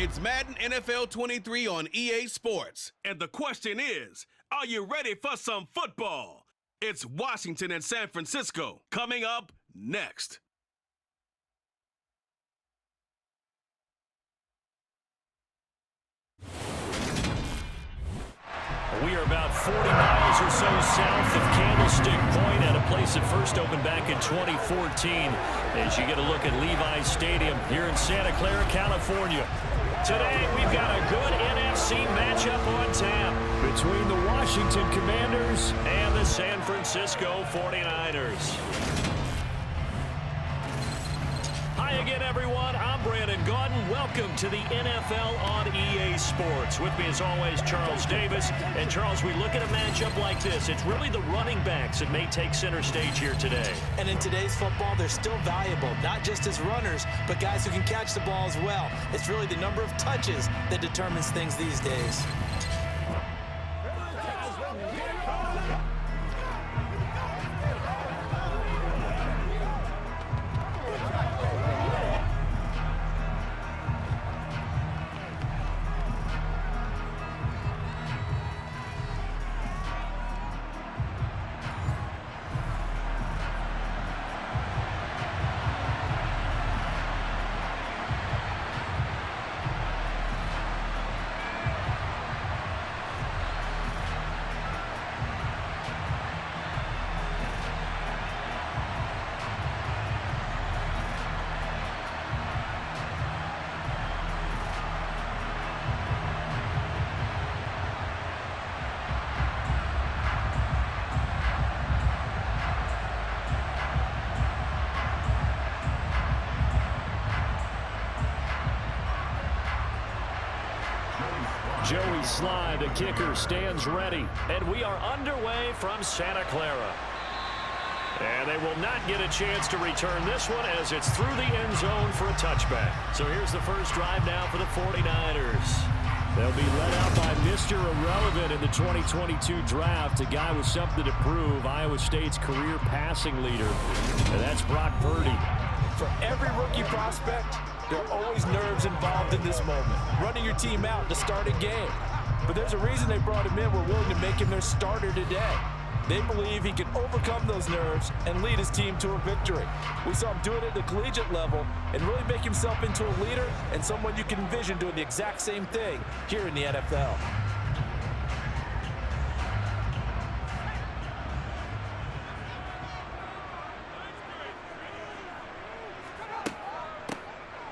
It's Madden NFL 23 on EA Sports. And the question is, are you ready for some football? It's Washington and San Francisco coming up next. We are about 40 miles or so south of Candlestick Point at a place that first opened back in 2014 as you get a look at Levi's Stadium here in Santa Clara, California. Today, we've got a good NFC matchup on tap between the Washington Commanders and the San Francisco 49ers. Hi again, everyone. I'm Brandon Gaudin. Welcome to the NFL on EA Sports. With me, as always, Charles Davis. And, Charles, we look at a matchup like this. It's really the running backs that may take center stage here today. And in today's football, they're still valuable, not just as runners, but guys who can catch the ball as well. It's really the number of touches that determines things these days. Joey Slye, the kicker, stands ready. And we are underway from Santa Clara. And they will not get a chance to return this one as it's through the end zone for a touchback. So here's the first drive now for the 49ers. They'll be led out by Mr. Irrelevant in the 2022 draft, a guy with something to prove, Iowa State's career passing leader. And that's Brock Purdy. For every rookie prospect, there are always nerves involved in this moment. Running your team out to start a game. But there's a reason they brought him in. We're willing to make him their starter today. They believe he can overcome those nerves and lead his team to a victory. We saw him do it at the collegiate level and really make himself into a leader and someone you can envision doing the exact same thing here in the NFL.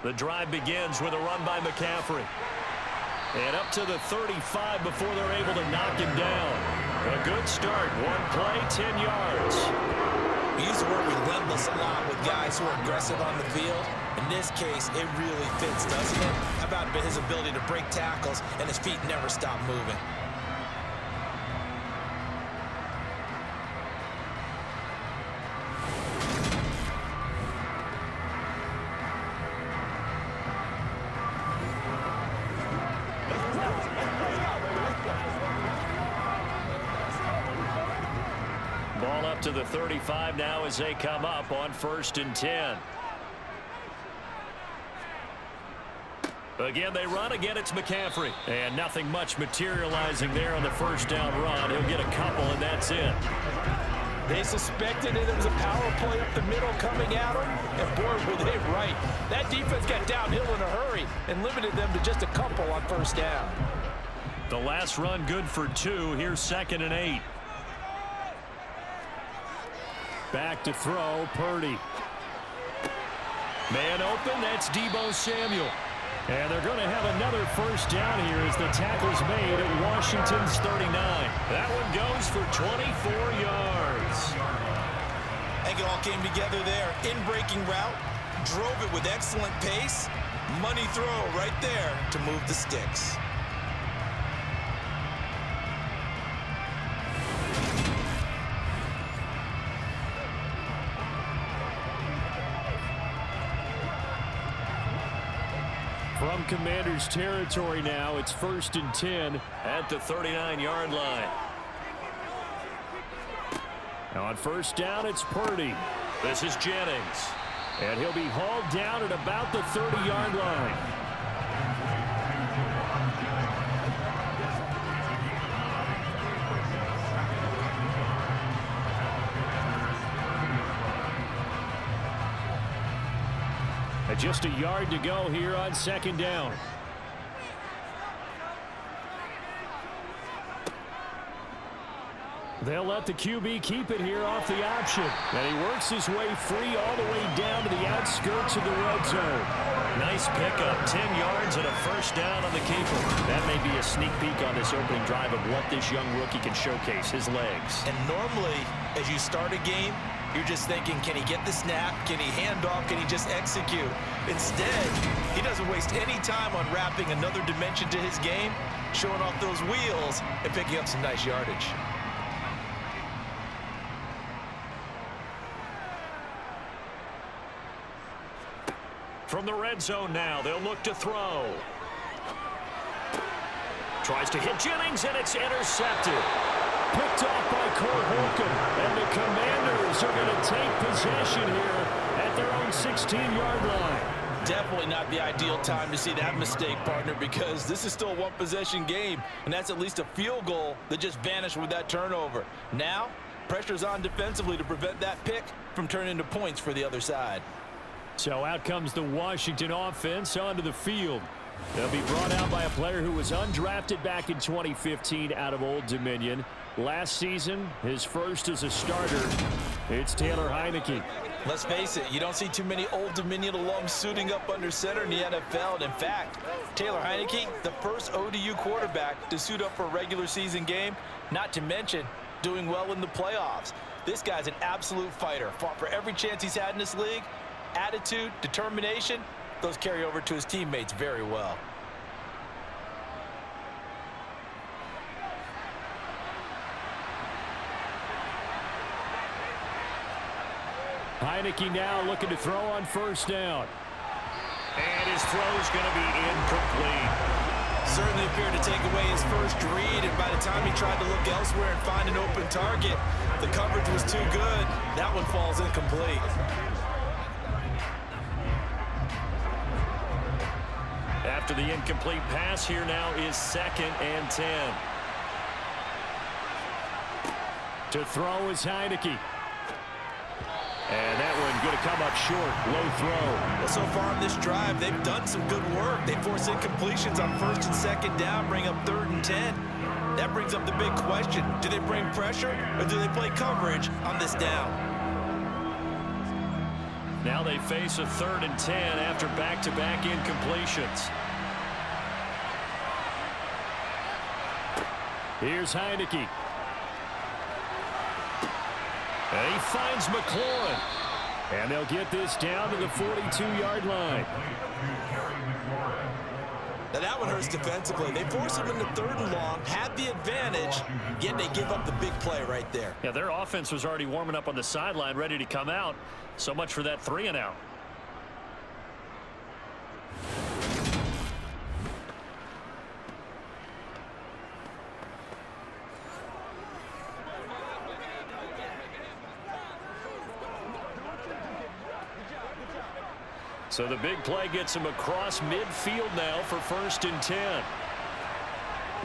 The drive begins with a run by McCaffrey. And up to the 35 before they're able to knock him down. A good start. One play, 10 yards. We used to work relentless a lot with guys who are aggressive on the field. In this case, it really fits, doesn't it? How about his ability to break tackles and his feet never stop moving? Ball up to the 35 now as they come up on 1st and 10. Again, they run. Again, it's McCaffrey. And nothing much materializing there on the first down run. He'll get a couple, and that's it. They suspected that there was a power play up the middle coming at them, and boy, were they right. That defense got downhill in a hurry and limited them to just a couple on 1st down. The last run good for 2. Here's 2nd and 8. Back to throw, Purdy. Man open, that's Deebo Samuel. And they're going to have another first down here as the tackle's made at Washington's 39. That one goes for 24 yards. I think it all came together there. In-breaking route, drove it with excellent pace. Money throw right there to move the sticks. From Commanders territory now, it's 1st and 10 at the 39-yard line. Now on 1st down, it's Purdy. This is Jennings. And he'll be hauled down at about the 30-yard line. Just a yard to go here on second down. They'll let the QB keep it here off the option. And he works his way free all the way down to the outskirts of the red zone. Nice pickup, 10 yards and a first down on the keeper. That may be a sneak peek on this opening drive of what this young rookie can showcase, his legs. And normally, as you start a game, you're just thinking, can he get the snap? Can he hand off? Can he just execute? Instead, he doesn't waste any time on wrapping another dimension to his game, showing off those wheels, and picking up some nice yardage. From the red zone now, they'll look to throw. Tries to hit Jennings, and it's intercepted. Picked off by Cole Holcomb, and the Commanders are going to take possession here at their own 16-yard line. Definitely not the ideal time to see that mistake, partner, because this is still a one-possession game, and that's at least a field goal that just vanished with that turnover. Now, pressure's on defensively to prevent that pick from turning into points for the other side. So out comes the Washington offense onto the field. They'll be brought out by a player who was undrafted back in 2015 out of Old Dominion. Last season, his first as a starter. It's Taylor Heineke. Let's face it, you don't see too many Old Dominion alums suiting up under center in the NFL. And in fact, Taylor Heineke, the first ODU quarterback to suit up for a regular season game, not to mention doing well in the playoffs. This guy's an absolute fighter. Fought for every chance he's had in this league. Attitude, determination, those carry over to his teammates very well. Heineke now looking to throw on first down. And his throw's going to be incomplete. Certainly appeared to take away his first read, and by the time he tried to look elsewhere and find an open target, the coverage was too good. That one falls incomplete. After the incomplete pass, here now is 2nd and 10. To throw is Heineke. And that one going to come up short. Low throw. Well, so far on this drive, they've done some good work. They force incompletions on 1st and 2nd down, bring up 3rd and 10. That brings up the big question. Do they bring pressure or do they play coverage on this down? Now they face a 3rd and 10 after back-to-back incompletions. Here's Heineke. And he finds McLaurin. And they'll get this down to the 42-yard line. Now that one hurts defensively. They force him into 3rd and long, had the advantage, yet they give up the big play right there. Yeah, their offense was already warming up on the sideline, ready to come out. So much for that 3 and out. So the big play gets him across midfield now for 1st and 10.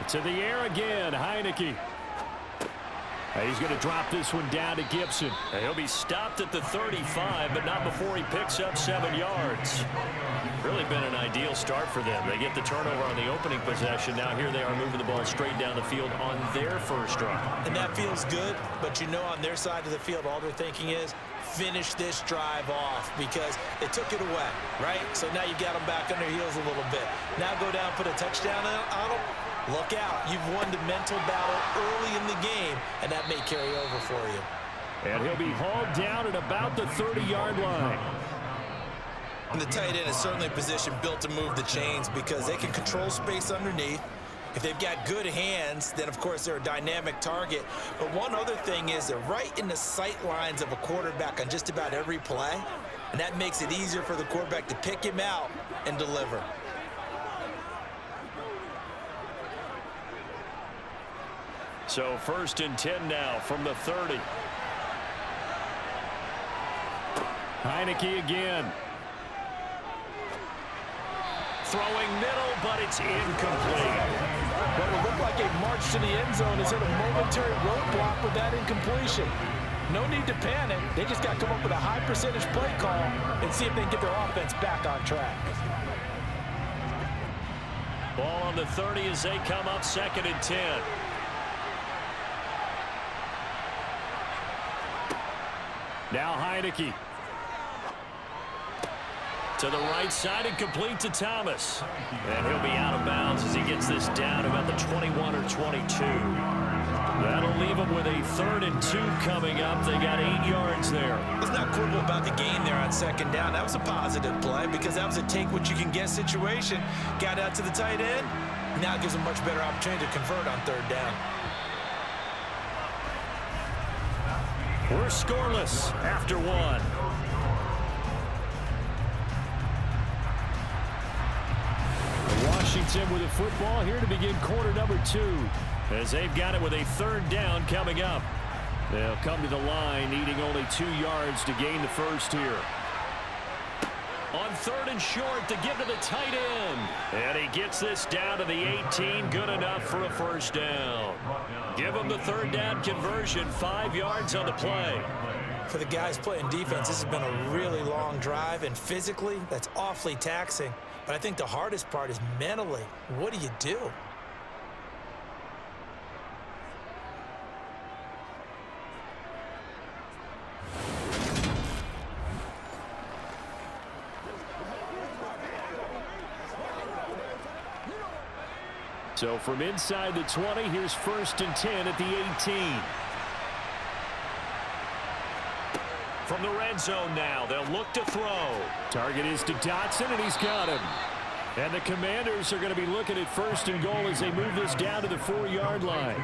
To the air again, Heineke. He's going to drop this one down to Gibson. He'll be stopped at the 35, but not before he picks up 7 yards. Really been an ideal start for them. They get the turnover on the opening possession. Now here they are moving the ball straight down the field on their first drive. And that feels good, but you know on their side of the field, all they're thinking is, finish this drive off because they took it away, right? So now you got them back on their heels a little bit. Now go down, put a touchdown on them. Look out. You've won the mental battle early in the game, and that may carry over for you. And he'll be hauled down at about the 30-yard line. And the tight end is certainly a position built to move the chains because they can control space underneath. If they've got good hands, then, of course, they're a dynamic target. But one other thing is they're right in the sight lines of a quarterback on just about every play, and that makes it easier for the quarterback to pick him out and deliver. So 1st and 10 now from the 30. Heineke again. Throwing middle, but it's incomplete. What will look like a march to the end zone is at a momentary roadblock with that incompletion. No need to panic. They just got to come up with a high percentage play call and see if they can get their offense back on track. Ball on the 30 as they come up 2nd and 10. Now Heineke. To the right side and complete to Thomas. And he'll be out of bounds as he gets this down about the 21 or 22. That'll leave them with a 3rd and 2 coming up. They got 8 yards there. Let's not quibble about the gain there on 2nd down. That was a positive play because that was a take-what-you-can-get situation. Got out to the tight end. Now it gives them a much better opportunity to convert on 3rd down. We're scoreless after 1. Washington with the football here to begin quarter number 2. As they've got it with a 3rd down coming up. They'll come to the line needing only 2 yards to gain the first here. On 3rd and short to give to the tight end. And he gets this down to the 18. Good enough for a 1st down. Give him the 3rd down conversion. 5 yards on the play. For the guys playing defense, this has been a really long drive. And physically, that's awfully taxing. But I think the hardest part is mentally. What do you do? So from inside the 20, here's 1st and 10 at the 18. From the red zone now, they'll look to throw. Target is to Dotson, and he's got him. And the Commanders are going to be looking at 1st and goal as they move this down to the 4-yard line.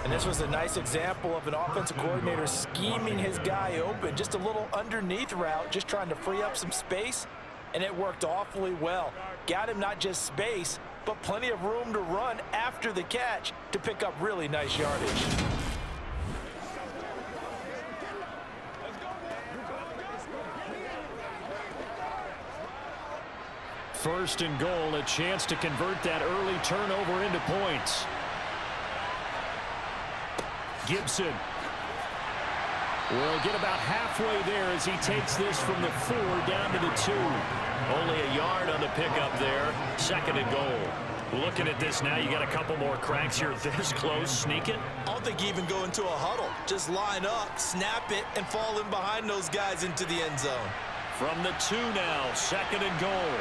And this was a nice example of an offensive coordinator scheming his guy open. Just a little underneath route, just trying to free up some space. And it worked awfully well. Got him not just space, but plenty of room to run after the catch to pick up really nice yardage. First and goal, a chance to convert that early turnover into points. Gibson will get about halfway there as he takes this from the 4 down to the 2. Only a yard on the pickup there. 2nd and goal. Looking at this now, you got a couple more cracks here this close. Sneak it. I don't think you even go into a huddle. Just line up, snap it, and fall in behind those guys into the end zone. From the 2 now, 2nd and goal.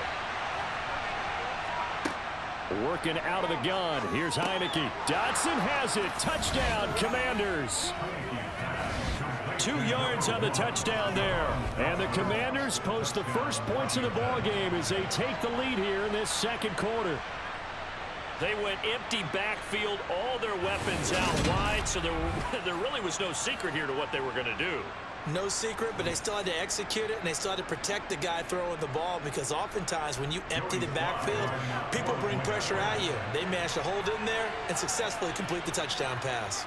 Working out of the gun. Here's Heineke. Dotson has it. Touchdown, Commanders. 2 yards on the touchdown there. And the Commanders post the first points of the ball game as they take the lead here in this 2nd quarter. They went empty backfield, all their weapons out wide, so there really was no secret here to what they were going to do. No secret, but they still had to execute it, and they still had to protect the guy throwing the ball because oftentimes when you empty the backfield, people bring pressure at you. They managed to hold in there and successfully complete the touchdown pass.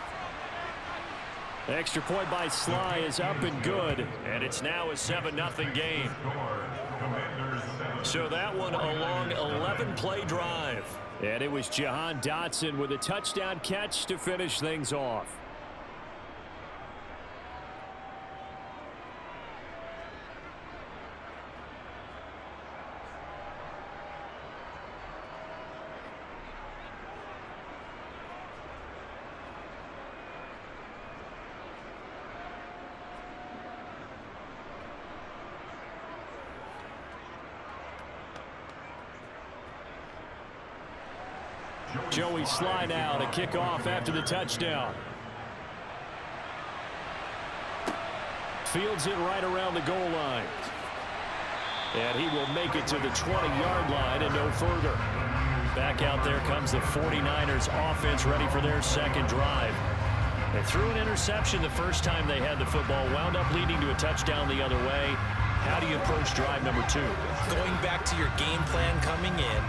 Extra point by Sly is up and good, and it's now a 7-0 game. So that one a long 11-play drive. And it was Jahan Dotson with a touchdown catch to finish things off. Joey Sly now to kick off after the touchdown. Fields it right around the goal line. And he will make it to the 20-yard line and no further. Back out there comes the 49ers offense ready for their 2nd drive. They threw an interception the first time they had the football, wound up leading to a touchdown the other way. How do you approach drive number 2? Going back to your game plan coming in,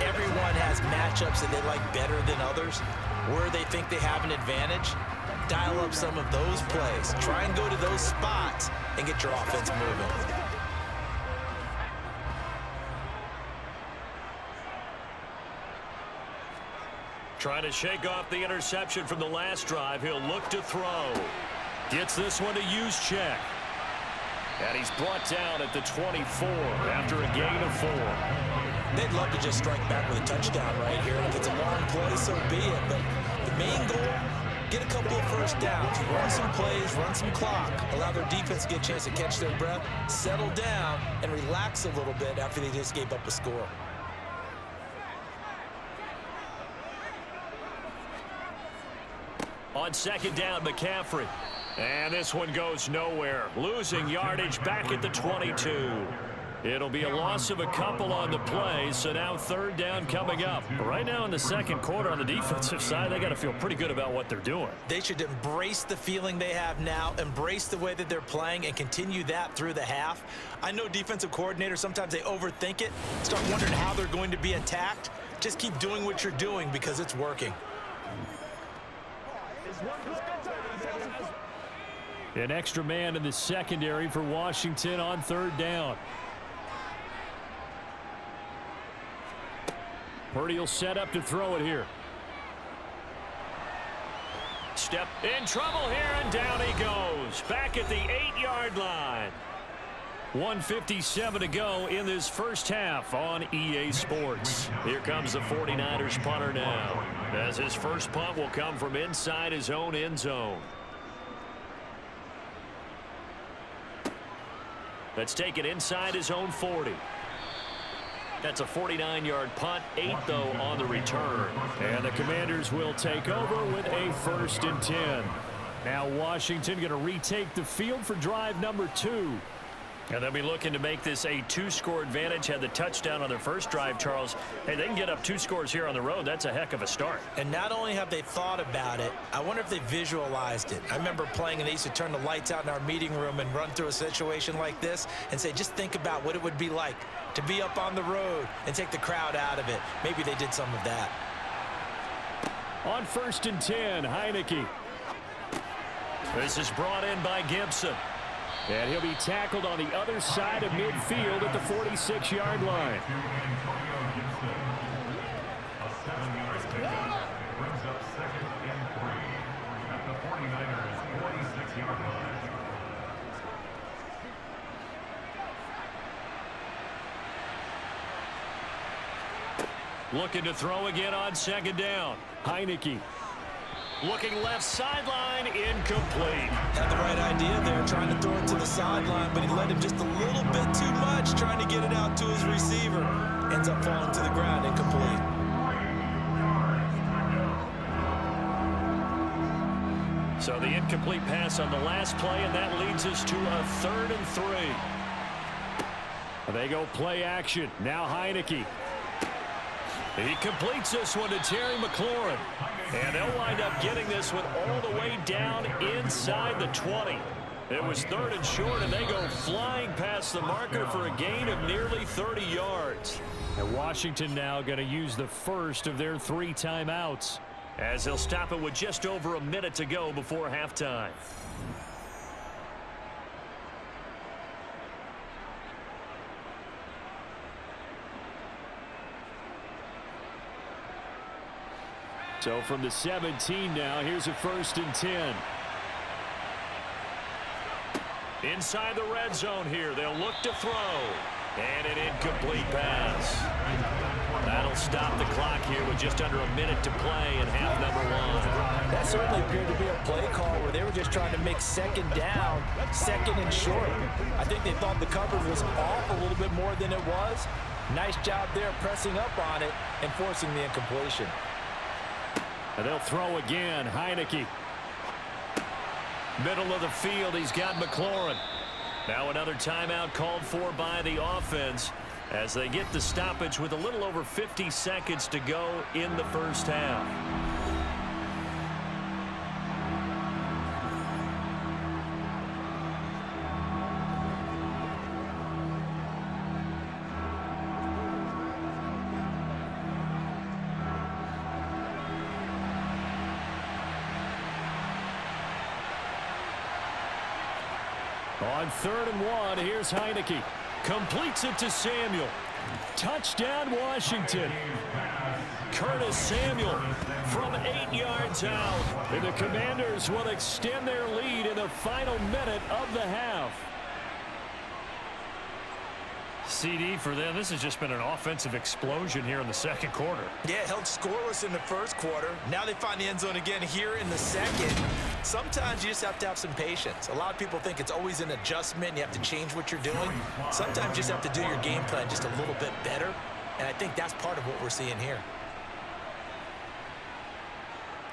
everyone has matchups that they like better than others, where they think they have an advantage. Dial up some of those plays. Try and go to those spots and get your offense moving. Trying to shake off the interception from the last drive. He'll look to throw. Gets this one to use check. And he's brought down at the 24 after a gain of 4. They'd love to just strike back with a touchdown right here. And if it's a long play, so be it. But the main goal, get a couple of first downs, run some plays, run some clock, allow their defense to get a chance to catch their breath, settle down, and relax a little bit after they just gave up a score. On second down, McCaffrey. And this one goes nowhere. Losing yardage back at the 22. It'll be a loss of a couple on the play, so now third down coming up. Right now in the second quarter on the defensive side, they got to feel pretty good about what they're doing. They should embrace the feeling they have now, embrace the way that they're playing, and continue that through the half. I know defensive coordinators, sometimes they overthink it, start wondering how they're going to be attacked. Just keep doing what you're doing because it's working. An extra man in the secondary for Washington on third down. Purdy will set up to throw it here. Step in trouble here, and down he goes. Back at the 8-yard line. 1:57 to go in this first half on EA Sports. Here comes the 49ers punter now, as his first punt will come from inside his own end zone. Let's take it inside his own 40. That's a 49-yard punt, 8 though on the return. And the Commanders will take over with a 1st and 10. Now Washington going to retake the field for drive number 2. And they'll be looking to make this a 2-score advantage. Had the touchdown on their first drive, Charles. Hey, they can get up 2 scores here on the road. That's a heck of a start. And not only have they thought about it, I wonder if they visualized it. I remember playing, and they used to turn the lights out in our meeting room and run through a situation like this and say, just think about what it would be like to be up on the road and take the crowd out of it. Maybe they did some of that. On 1st and 10, Heineke. This is brought in by Gibson. And he'll be tackled on the other side of midfield at the 46-yard line. Looking to throw again on second down. Heineke. Looking left sideline, incomplete. Had the right idea there, trying to throw it to the sideline, but he led him just a little bit too much, trying to get it out to his receiver. Ends up falling to the ground, incomplete. So the incomplete pass on the last play, and that leads us to a 3rd and 3. They go play action. Now Heineke. He completes this one to Terry McLaurin. And they'll wind up getting this one all the way down inside the 20. It was 3rd and short, and they go flying past the marker for a gain of nearly 30 yards. And Washington now going to use the first of their 3 timeouts, as they'll stop it with just over a minute to go before halftime. So from the 17 now, here's a 1st and 10. Inside the red zone here, they'll look to throw. And an incomplete pass. That'll stop the clock here with just under a minute to play in half number 1. That certainly appeared to be a play call where they were just trying to make second down, 2nd and short. I think they thought the coverage was off a little bit more than it was. Nice job there pressing up on it and forcing the incompletion. And they'll throw again. Heineke. Middle of the field, he's got McLaurin. Now another timeout called for by the offense as they get the stoppage with a little over 50 seconds to go in the first half. On 3rd and 1, here's Heineke. Completes it to Samuel. Touchdown, Washington. Curtis Samuel from 8 yards out. And the Commanders will extend their lead in the final minute of the half. CD for them. This has just been an offensive explosion here in the second quarter. Yeah, held scoreless in the first quarter. Now they find the end zone again here in the second. Sometimes you just have to have some patience. A lot of people think it's always an adjustment. You have to change what you're doing. Sometimes you just have to do your game plan just a little bit better. And I think that's part of what we're seeing here.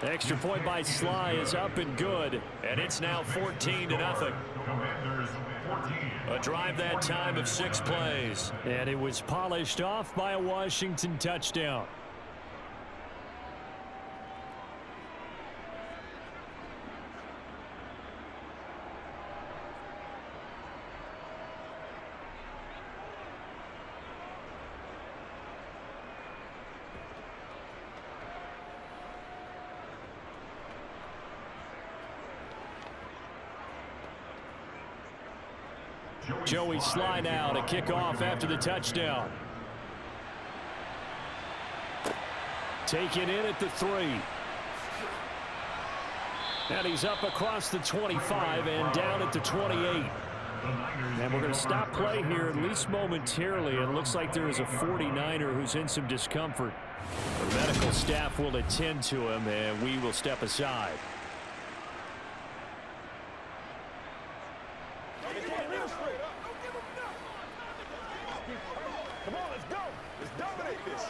Extra point by Sly is up and good. And it's now 14-0. A drive that time of 6 plays. And it was polished off by a Washington touchdown. Joey Sly now to kick off after the touchdown. Taken in at the 3. And he's up across the 25 and down at the 28. And we're going to stop play here at least momentarily. It looks like there is a 49er who's in some discomfort. The medical staff will attend to him, and we will step aside. Come on, let's go. Let's dominate this.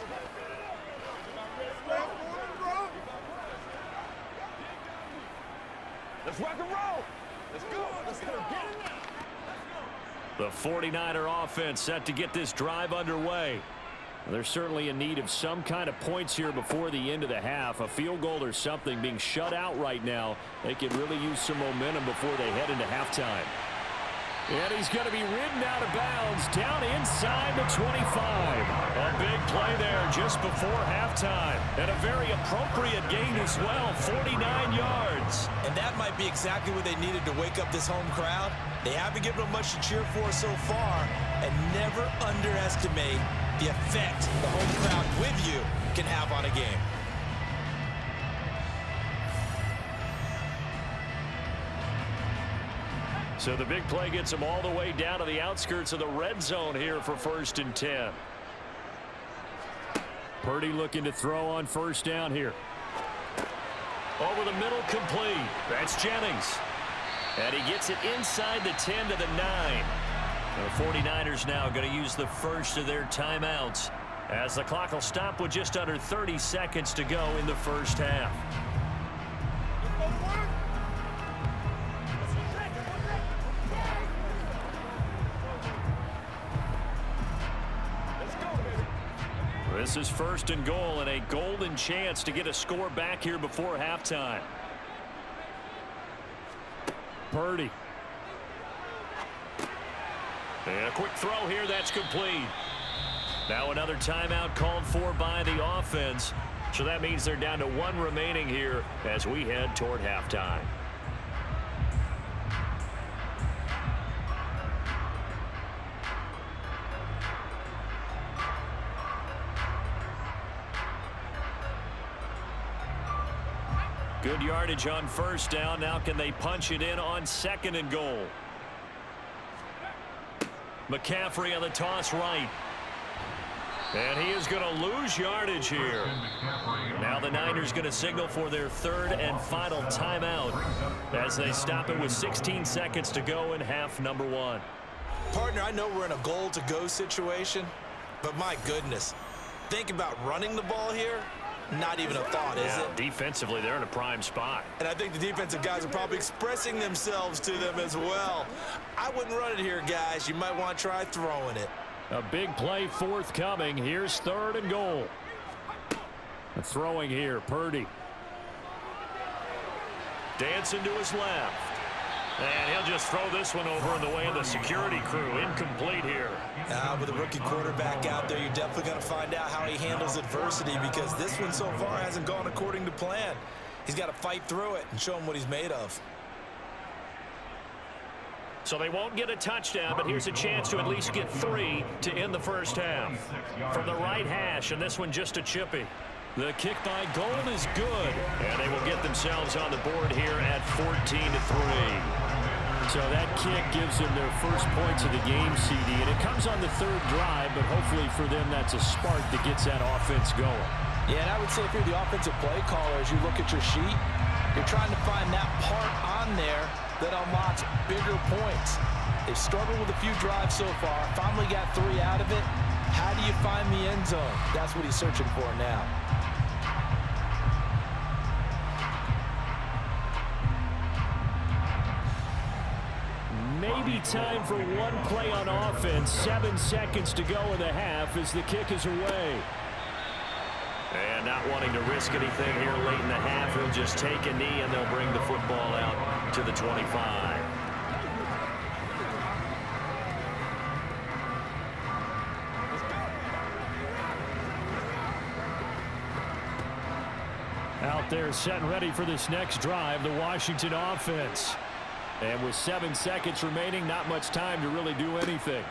Let's rock and roll. Let's go. Let's go. Get it now. The 49er offense set to get this drive underway. They're certainly in need of some kind of points here before the end of the half. A field goal or something. Being shut out right now. They can really use some momentum before they head into halftime. And he's going to be ridden out of bounds down inside the 25. A big play there just before halftime. And a very appropriate gain as well, 49 yards. And that might be exactly what they needed to wake up this home crowd. They haven't given them much to cheer for so far. And never underestimate the effect the home crowd with you can have on a game. So the big play gets them all the way down to the outskirts of the red zone here for 1st and 10. Purdy looking to throw on 1st down here. Over the middle, complete. That's Jennings. And he gets it inside the 10 to the 9. The 49ers now going to use the first of their timeouts as the clock will stop with just under 30 seconds to go in the first half. This is 1st and goal and a golden chance to get a score back here before halftime. Purdy. And a quick throw here, that's complete. Now another timeout called for by the offense. So that means they're down to 1 remaining here as we head toward halftime. Good yardage on 1st down. Now can they punch it in on 2nd and goal? McCaffrey on the toss right. And he is going to lose yardage here. Now the Niners going to signal for their 3rd and final timeout as they stop it with 16 seconds to go in half number 1. Partner, I know we're in a goal-to-go situation, but my goodness, think about running the ball here. Not even a thought, is it? Defensively, they're in a prime spot. And I think the defensive guys are probably expressing themselves to them as well. I wouldn't run it here, guys. You might want to try throwing it. A big play forthcoming. Here's 3rd and goal. Throwing here, Purdy. Dancing to his left. And he'll just throw this one over in the way of the security crew. Incomplete here. With a rookie quarterback out there, you're definitely going to find out how he handles adversity because this one so far hasn't gone according to plan. He's got to fight through it and show him what he's made of. So they won't get a touchdown, but here's a chance to at least get 3 to end the first half. From the right hash, and this one just a chippy. The kick by Gold is good, and they will get themselves on the board here at 14-3. So that kick gives them their first points of the game, CD, and it comes on the third drive, but hopefully for them that's a spark that gets that offense going. Yeah, and I would say if you're the offensive play caller, as you look at your sheet, you're trying to find that part on there that unlocks bigger points. They've struggled with a few drives so far, finally got 3 out of it. How do you find the end zone? That's what he's searching for now. Maybe time for one play on offense. 7 seconds to go in the half as the kick is away. And not wanting to risk anything here late in the half, he'll just take a knee and they'll bring the football out to the 25. Out there set and ready for this next drive, the Washington offense. And with 7 seconds remaining, not much time to really do anything.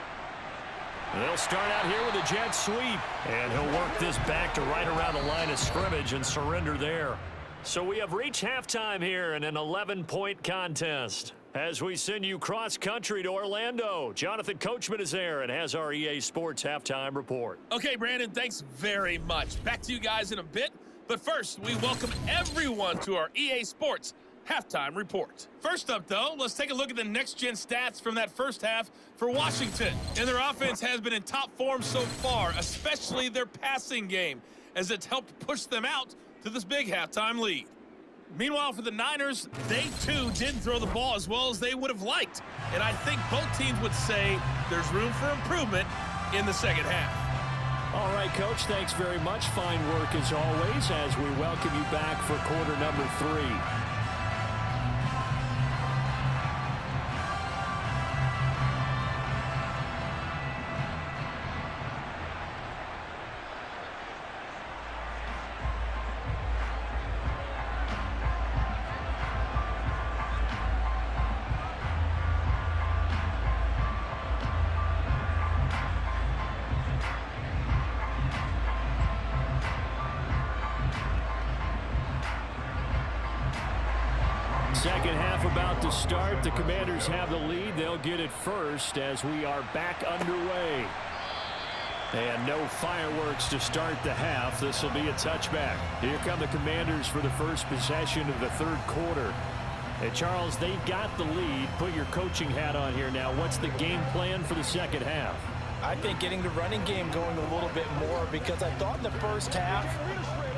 They'll start out here with a jet sweep. And he'll work this back to right around the line of scrimmage and surrender there. So we have reached halftime here in an 11-point contest. As we send you cross-country to Orlando, Jonathan Coachman is there and has our EA Sports halftime report. Okay, Brandon, thanks very much. Back to you guys in a bit. But first, we welcome everyone to our EA Sports halftime report. First up, though, let's take a look at the next-gen stats from that first half for Washington. And their offense has been in top form so far, especially their passing game, as it's helped push them out to this big halftime lead. Meanwhile, for the Niners, they, too, didn't throw the ball as well as they would have liked. And I think both teams would say there's room for improvement in the second half. All right, Coach, thanks very much. Fine work as always as we welcome you back for quarter number 3. Second half about to start. The Commanders have the lead. They'll get it first as we are back underway. And no fireworks to start the half. This will be a touchback. Here come the Commanders for the first possession of the third quarter. And Charles, they've got the lead. Put your coaching hat on here now. What's the game plan for the second half? I think getting the running game going a little bit more, because I thought in the first half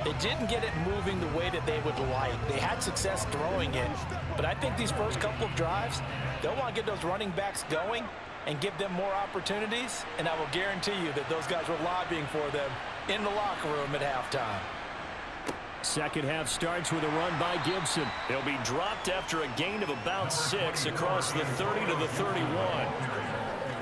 they didn't get it moving the way that they would like. They had success throwing it, but I think these first couple of drives, they'll want to get those running backs going and give them more opportunities, and I will guarantee you that those guys were lobbying for them in the locker room at halftime. Second half starts with a run by Gibson. He'll be dropped after a gain of about 6 across the 30 to the 31.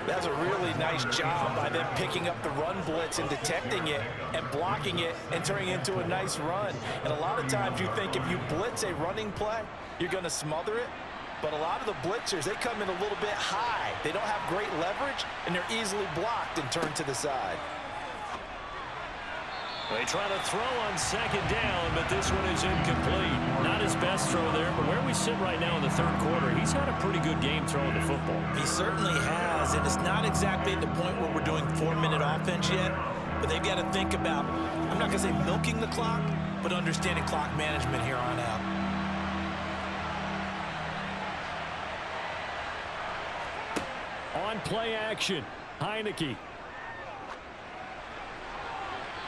That's a really nice job by them picking up the run blitz and detecting it and blocking it and turning it into a nice run. And a lot of times you think if you blitz a running play, you're going to smother it. But a lot of the blitzers, they come in a little bit high. They don't have great leverage, and they're easily blocked and turned to the side. They try to throw on second down, but this one is incomplete. Not his best throw there, but where we sit right now in the third quarter, he's had a pretty good game throwing the football. He certainly has, and it's not exactly at the point where we're doing 4-minute offense yet, but they've got to think about, I'm not going to say milking the clock, but understanding clock management here on out. On play action, Heineke.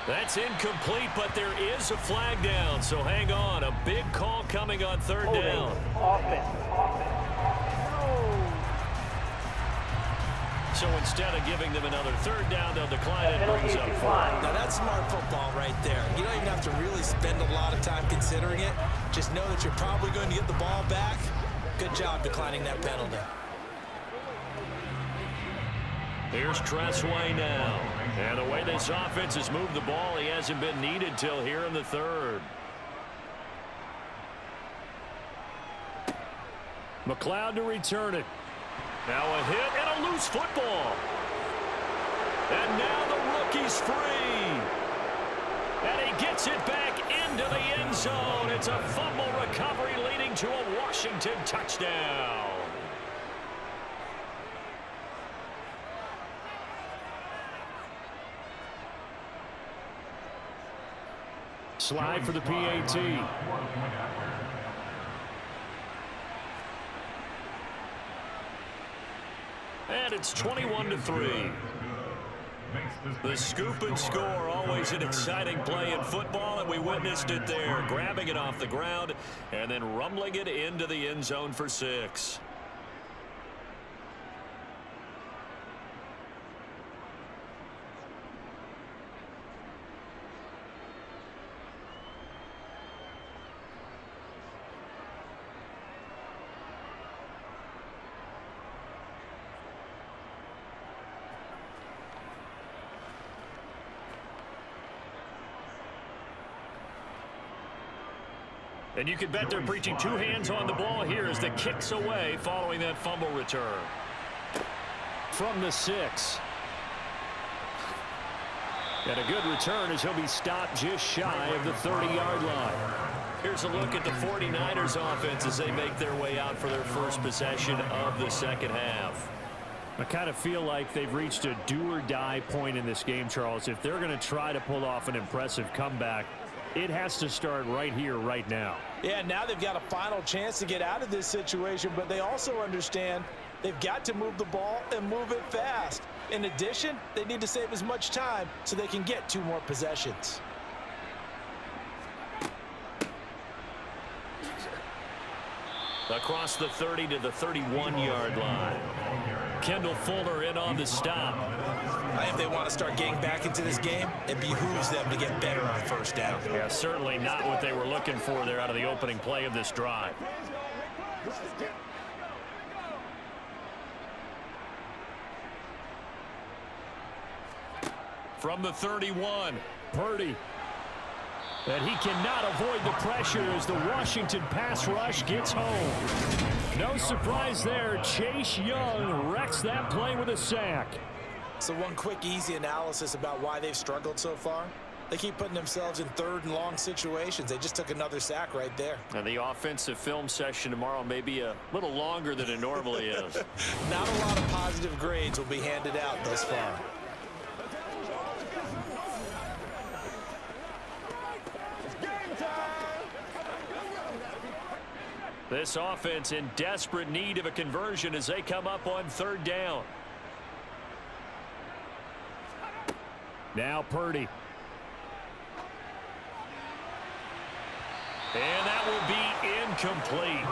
That's incomplete, but there is a flag down, so hang on. A big call coming on third down. So instead of giving them another third down, they'll decline it. Brings up 4. Now that's smart football right there. You don't even have to really spend a lot of time considering it. Just know that you're probably going to get the ball back. Good job declining that penalty. Here's Tressway now. And the way this offense has moved the ball, he hasn't been needed till here in the third. McLeod to return it. Now a hit and a loose football. And now the rookie's free. And he gets it back into the end zone. It's a fumble recovery leading to a Washington touchdown. Slide for the PAT. And it's 21-3. The scoop and score, always an exciting play in football, and we witnessed it there, grabbing it off the ground and then rumbling it into the end zone for 6. And you can bet they're preaching 2 hands on the ball here as the kick's away following that fumble return. From the 6. And a good return as he'll be stopped just shy of the 30-yard line. Here's a look at the 49ers offense as they make their way out for their first possession of the second half. I kind of feel like they've reached a do-or-die point in this game, Charles. If they're going to try to pull off an impressive comeback, it has to start right here, right now. Yeah, now they've got a final chance to get out of this situation, but they also understand they've got to move the ball and move it fast. In addition, they need to save as much time so they can get 2 more possessions. Across the 30 to the 31-yard line. Kendall Fuller in on the stop. If they want to start getting back into this game, it behooves them to get better on first down. Yeah, certainly not what they were looking for there out of the opening play of this drive. From the 31, Purdy. And he cannot avoid the pressure as the Washington pass rush gets home. No surprise there. Chase Young wrecks that play with a sack. So one quick, easy analysis about why they've struggled so far. They keep putting themselves in 3rd and long situations. They just took another sack right there. And the offensive film session tomorrow may be a little longer than it normally is. Not a lot of positive grades will be handed out thus far. This offense in desperate need of a conversion as they come up on 3rd down. Now Purdy. And that will be incomplete.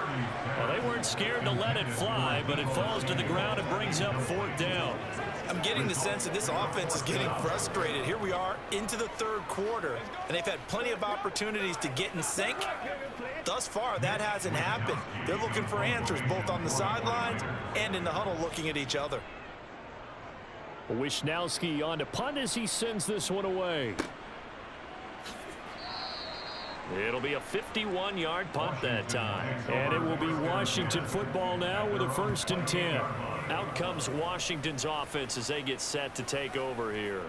Well, they weren't scared to let it fly, but it falls to the ground and brings up 4th down. I'm getting the sense that this offense is getting frustrated. Here we are into the 3rd quarter, and they've had plenty of opportunities to get in sync. Thus far, that hasn't happened. They're looking for answers both on the sidelines and in the huddle looking at each other. Wisnowski on to punt as he sends this one away. It'll be a 51-yard punt that time. And it will be Washington football now with a 1st and 10. Out comes Washington's offense as they get set to take over here.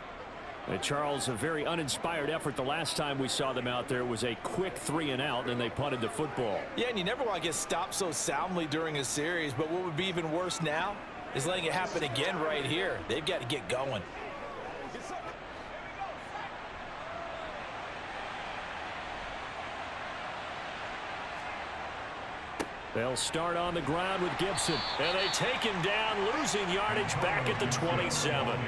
And Charles, a very uninspired effort. The last time we saw them out there was a quick 3 and out, and they punted the football. Yeah, and you never want to get stopped so soundly during a series, but what would be even worse now is letting it happen again right here. They've got to get going. They'll start on the ground with Gibson. And they take him down, losing yardage back at the 27.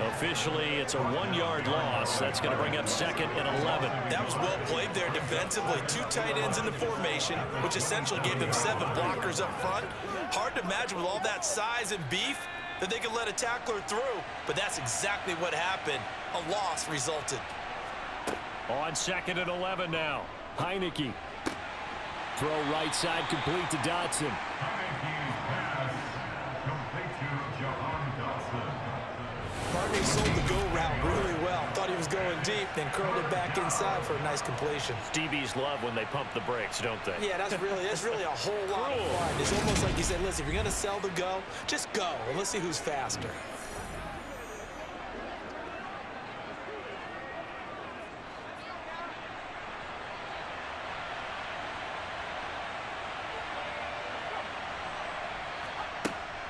Officially, it's a 1-yard loss. That's going to bring up 2nd and 11. That was well played there defensively. 2 tight ends in the formation, which essentially gave them 7 blockers up front. Hard to imagine with all that size and beef that they could let a tackler through, but that's exactly what happened. A loss resulted. On 2nd and 11 now. Heineke. Throw right side complete to Dotson. Cardinals sold the go route really well. Thought he was going deep, then curled it back inside for a nice completion. DBs love when they pump the brakes, don't they? Yeah, that's really a whole lot of fun. It's almost like you said, listen, if you're going to sell the go, just go, and let's see who's faster.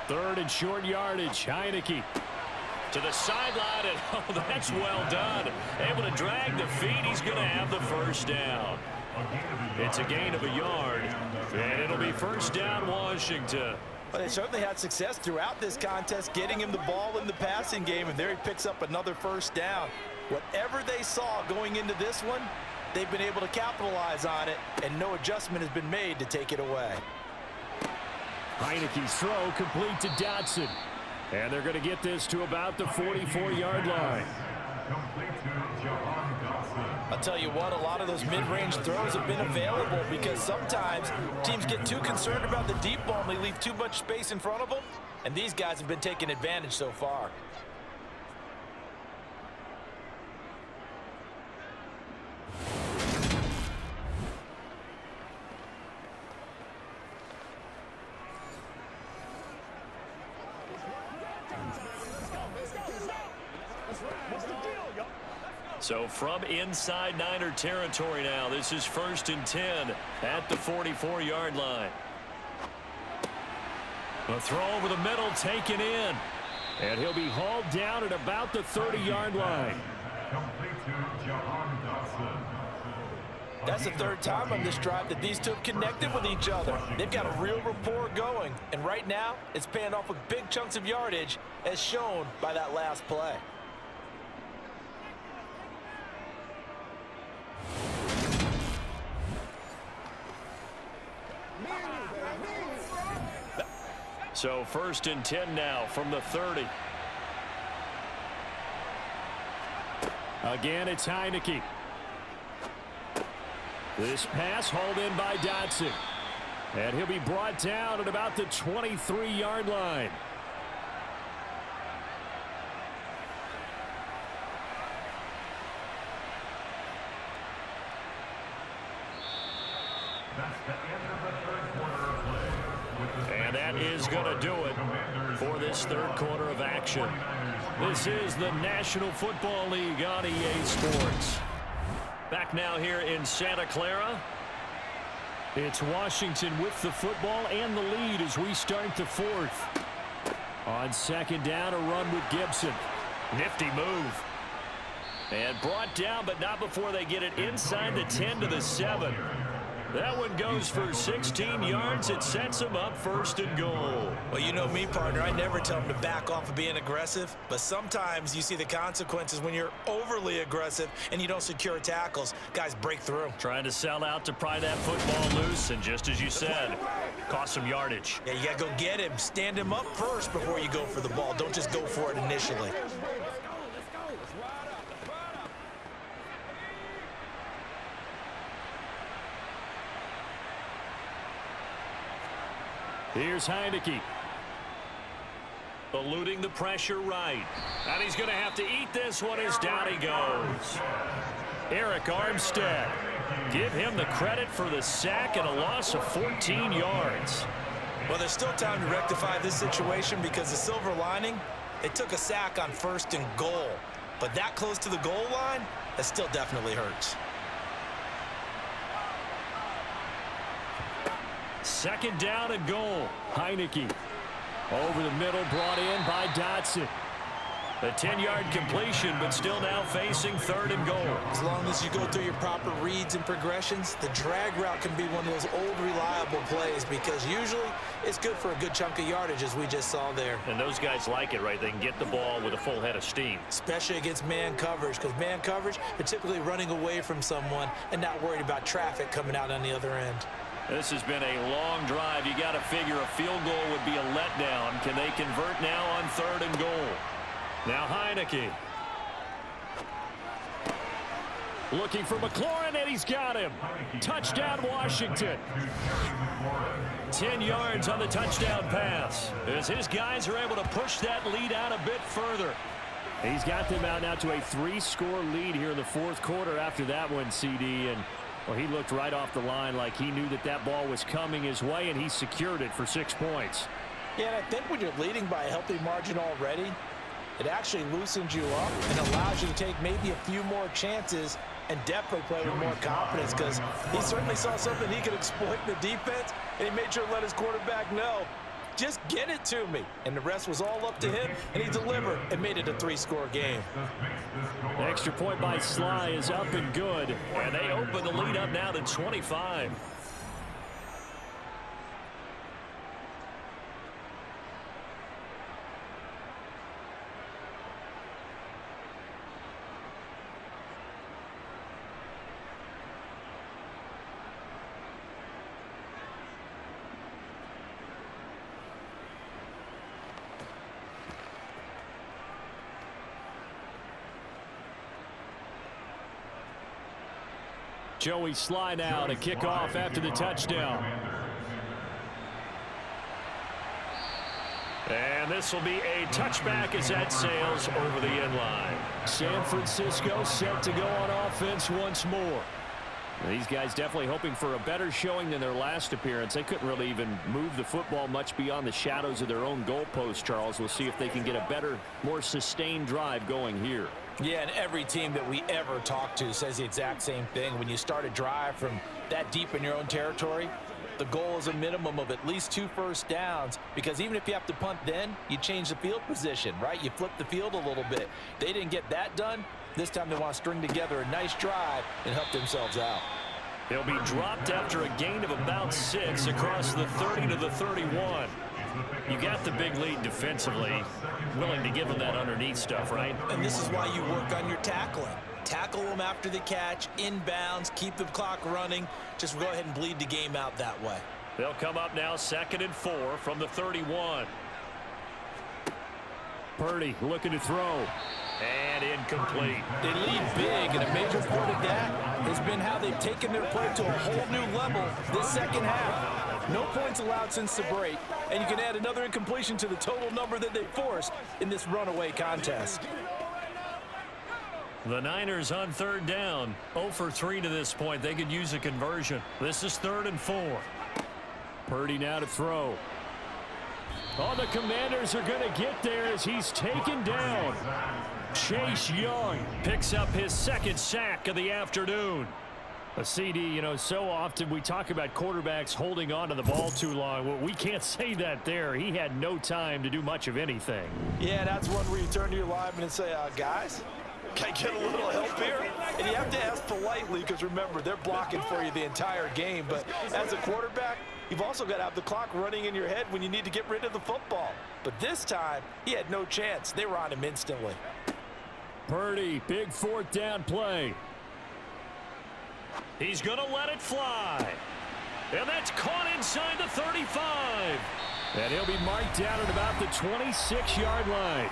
Third and short yardage. Heineke to the sideline, and oh, that's well done. Able to drag the feet. He's going to have the first down. It's a gain of a yard, and it'll be first down, Washington. But they certainly had success throughout this contest, getting him the ball in the passing game, and there he picks up another first down. Whatever they saw going into this one, they've been able to capitalize on it, and no adjustment has been made to take it away. Heineke's throw complete to Dotson. And they're going to get this to about the 44-yard line. I'll tell you what, a lot of those mid-range throws have been available because sometimes teams get too concerned about the deep ball and they leave too much space in front of them. And these guys have been taking advantage so far. So from inside Niner territory now, this is 1st and 10 at the 44-yard line. A throw over the middle taken in. And he'll be hauled down at about the 30-yard line. That's the third time on this drive that these two have connected with each other. They've got a real rapport going. And right now, it's paying off with big chunks of yardage as shown by that last play. So 1st and 10 now from the 30. Again, it's Heineke. This pass hauled in by Dotson. And he'll be brought down at about the 23-yard line. And that is going to do it for this third quarter of action. This is the National Football League on EA Sports. Back now here in Santa Clara. It's Washington with the football and the lead as we start the fourth. On second down, a run with Gibson. Nifty move. And brought down, but not before they get it inside the 10 to the 7. That one goes for 16 yards. It sets them up 1st and goal. Well, you know me, partner. I never tell them to back off of being aggressive. But sometimes you see the consequences when you're overly aggressive and you don't secure tackles. Guys break through. Trying to sell out to pry that football loose. And just as you said, cost some yardage. Yeah, you got to go get him. Stand him up first before you go for the ball. Don't just go for it initially. Here's Heineke. Eluding the pressure right. And he's going to have to eat this one as down he goes. Eric Armstead. Give him the credit for the sack and a loss of 14 yards. Well, there's still time to rectify this situation because the silver lining, it took a sack on 1st and goal. But that close to the goal line, that still definitely hurts. Second down and goal. Heineke over the middle, brought in by Dotson. A 10-yard completion, but still now facing 3rd and goal. As long as you go through your proper reads and progressions, the drag route can be one of those old reliable plays because usually it's good for a good chunk of yardage as we just saw there. And those guys like it, right? They can get the ball with a full head of steam. Especially against man coverage because man coverage, they're typically running away from someone and not worried about traffic coming out on the other end. This has been a long drive. You got to figure a field goal would be a letdown. Can they convert now on 3rd and goal? Now Heineke. Looking for McLaurin, and he's got him. Touchdown, Washington. 10 yards on the touchdown pass as his guys are able to push that lead out a bit further. He's got them out now to a 3-score lead here in the fourth quarter after that one, CD. And, well, he looked right off the line like he knew that that ball was coming his way, and he secured it for 6 points. Yeah, and I think when you're leading by a healthy margin already, it actually loosens you up and allows you to take maybe a few more chances and definitely play with more confidence, because he certainly saw something he could exploit in the defense, and he made sure to let his quarterback know, just get it to me. And the rest was all up to him, and he delivered and made it a 3-score game. The extra point by Sly is up and good, and they open the lead up now to 25. Joey Sly now to kick off after the touchdown. And this will be a touchback as that sails over the end line. San Francisco set to go on offense once more. These guys definitely hoping for a better showing than their last appearance. They couldn't really even move the football much beyond the shadows of their own goalpost, Charles. We'll see if they can get a better, more sustained drive going here. Yeah, and every team that we ever talk to says the exact same thing. When you start a drive from that deep in your own territory, the goal is a minimum of at least 2 first downs, because even if you have to punt then, you change the field position, right? You flip the field a little bit. They didn't get that done. This time they want to string together a nice drive and help themselves out. They'll be dropped after a gain of about 6 across the 30 to the 31. You got the big lead defensively, willing to give them that underneath stuff, right? And this is why you work on your tackling. Tackle them after the catch, inbounds, keep the clock running. Just go ahead and bleed the game out that way. They'll come up now 2nd and 4 from the 31. Purdy looking to throw. And incomplete. They lead big, and a major part of that has been how they've taken their play to a whole new level this second half. No points allowed since the break, and you can add another incompletion to the total number that they forced in this runaway contest. The Niners on 3rd down, 0 for 3 to this point. They could use a conversion. This is 3rd and 4. Purdy now to throw. Oh, the Commanders are going to get there as he's taken down. Chase Young picks up his 2nd sack of the afternoon. A CD, you know, so often we talk about quarterbacks holding on to the ball too long. Well, we can't say that there. He had no time to do much of anything. Yeah, that's one where you turn to your lineman and say, guys, can I get a little help here? And you have to ask politely, because remember, they're blocking for you the entire game. But as a quarterback, you've also got to have the clock running in your head when you need to get rid of the football. But this time, he had no chance. They were on him instantly. Purdy, big 4th down play. He's going to let it fly. And that's caught inside the 35. And he'll be marked down at about the 26-yard line.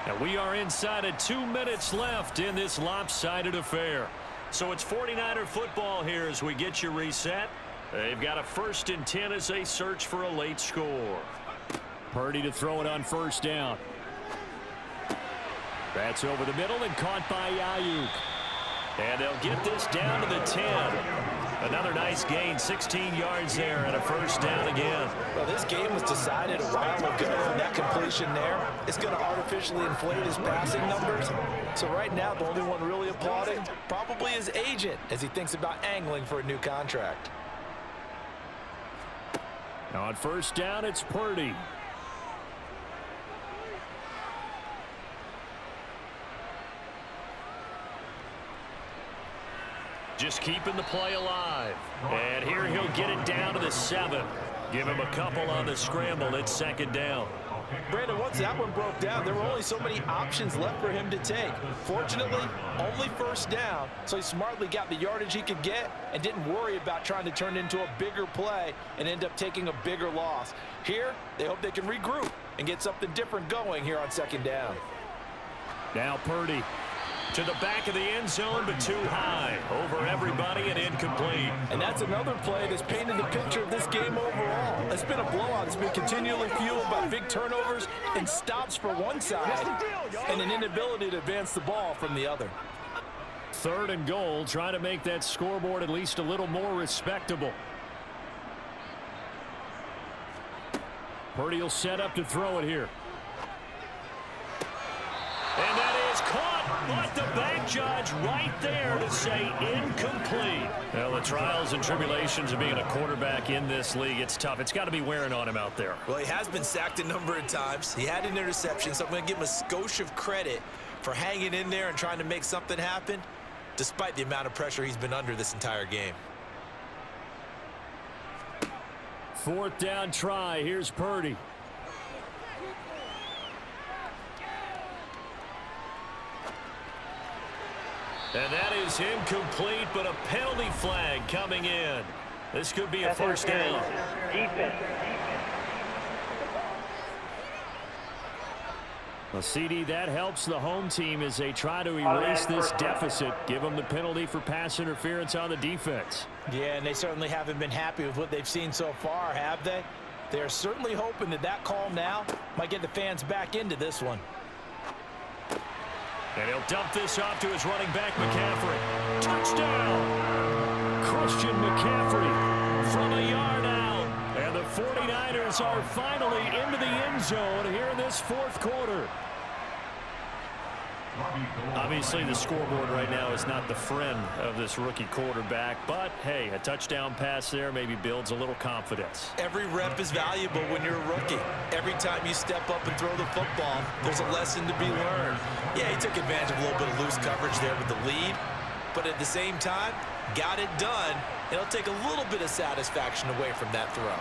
And we are inside of 2 minutes left in this lopsided affair. So it's 49er football here as we get you reset. They've got a 1st and 10 as they search for a late score. Purdy to throw it on 1st down. That's over the middle and caught by Ayuk. And they'll get this down to the 10. Another nice gain, 16 yards there, and a 1st down again. Well, this game was decided a while ago, and that completion there is going to artificially inflate his passing numbers. So right now, the only one really applauding probably his agent as he thinks about angling for a new contract. Now on 1st down, it's Purdy. Just keeping the play alive. And here he'll get it down to the 7. Give him a couple on the scramble. It's 2nd down. Brandon, once that one broke down, there were only so many options left for him to take. Fortunately, only 1st down, so he smartly got the yardage he could get and didn't worry about trying to turn it into a bigger play and end up taking a bigger loss. Here, they hope they can regroup and get something different going here on 2nd down. Now Purdy to To the back of the end zone, but too high. Over everybody and incomplete. And that's another play that's painted the picture of this game overall. It's been a blowout. It's been continually fueled by big turnovers and stops for one side and an inability to advance the ball from the other. 3rd and goal, trying to make that scoreboard at least a little more respectable. Purdy will set up to throw it here. And that is caught, but the back judge right there to say incomplete. Well, the trials and tribulations of being a quarterback in this league, it's tough. It's got to be wearing on him out there. Well, he has been sacked a number of times. He had an interception, so I'm going to give him a skosh of credit for hanging in there and trying to make something happen, despite the amount of pressure he's been under this entire game. 4th down try. Here's Purdy. And that is incomplete, but a penalty flag coming in. This could be a first down. Well, CD, that helps the home team as they try to erase this deficit. Give them the penalty for pass interference on the defense. Yeah, and they certainly haven't been happy with what they've seen so far, have they? They're certainly hoping that that call now might get the fans back into this one. And he'll dump this off to his running back, McCaffrey. Touchdown! Christian McCaffrey from a yard out. And the 49ers are finally into the end zone here in this 4th quarter. Obviously, the scoreboard right now is not the friend of this rookie quarterback, but, hey, a touchdown pass there maybe builds a little confidence. Every rep is valuable when you're a rookie. Every time you step up and throw the football, there's a lesson to be learned. Yeah, he took advantage of a little bit of loose coverage there with the lead, but at the same time, got it done. It'll take a little bit of satisfaction away from that throw.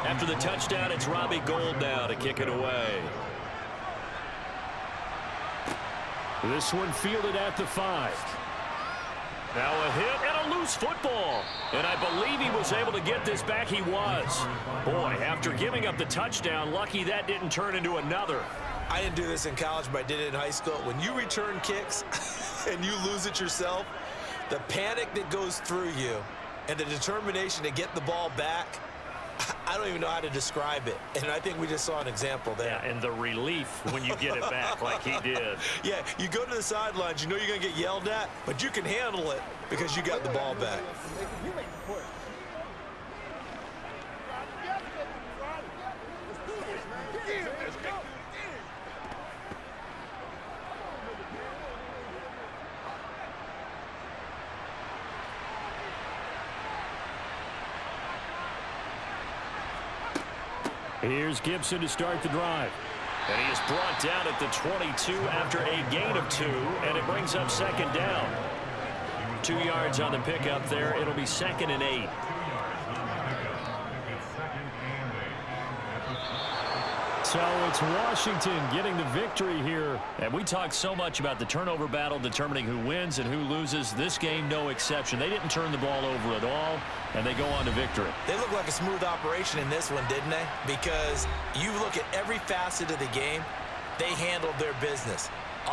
After the touchdown, it's Robbie Gould now to kick it away. This one fielded at the 5. Now a hit and a loose football. And I believe he was able to get this back. He was. Boy, after giving up the touchdown, lucky that didn't turn into another. I didn't do this in college, but I did it in high school. When you return kicks and you lose it yourself, the panic that goes through you and the determination to get the ball back, I don't even know how to describe it. And I think we just saw an example there. Yeah, and the relief when you get it back like he did. Yeah, you go to the sidelines, you know you're going to get yelled at, but you can handle it because you got the ball back. Here's Gibson to start the drive. And he is brought down at the 22 after a gain of 2, and it brings up 2nd down. 2 yards on the pickup there. It'll be 2nd and 8. So it's Washington getting the victory here. And we talked so much about the turnover battle determining who wins and who loses. This game, no exception. They didn't turn the ball over at all, and they go on to victory. They look like a smooth operation in this one, didn't they? Because you look at every facet of the game, they handled their business.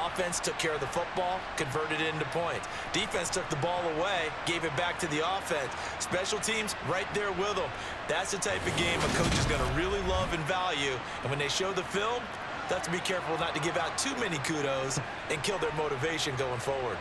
Offense took care of the football, converted it into points. Defense took the ball away, gave it back to the offense. Special teams right there with them. That's the type of game a coach is going to really love and value. And when they show the film, they have to be careful not to give out too many kudos and kill their motivation going forward.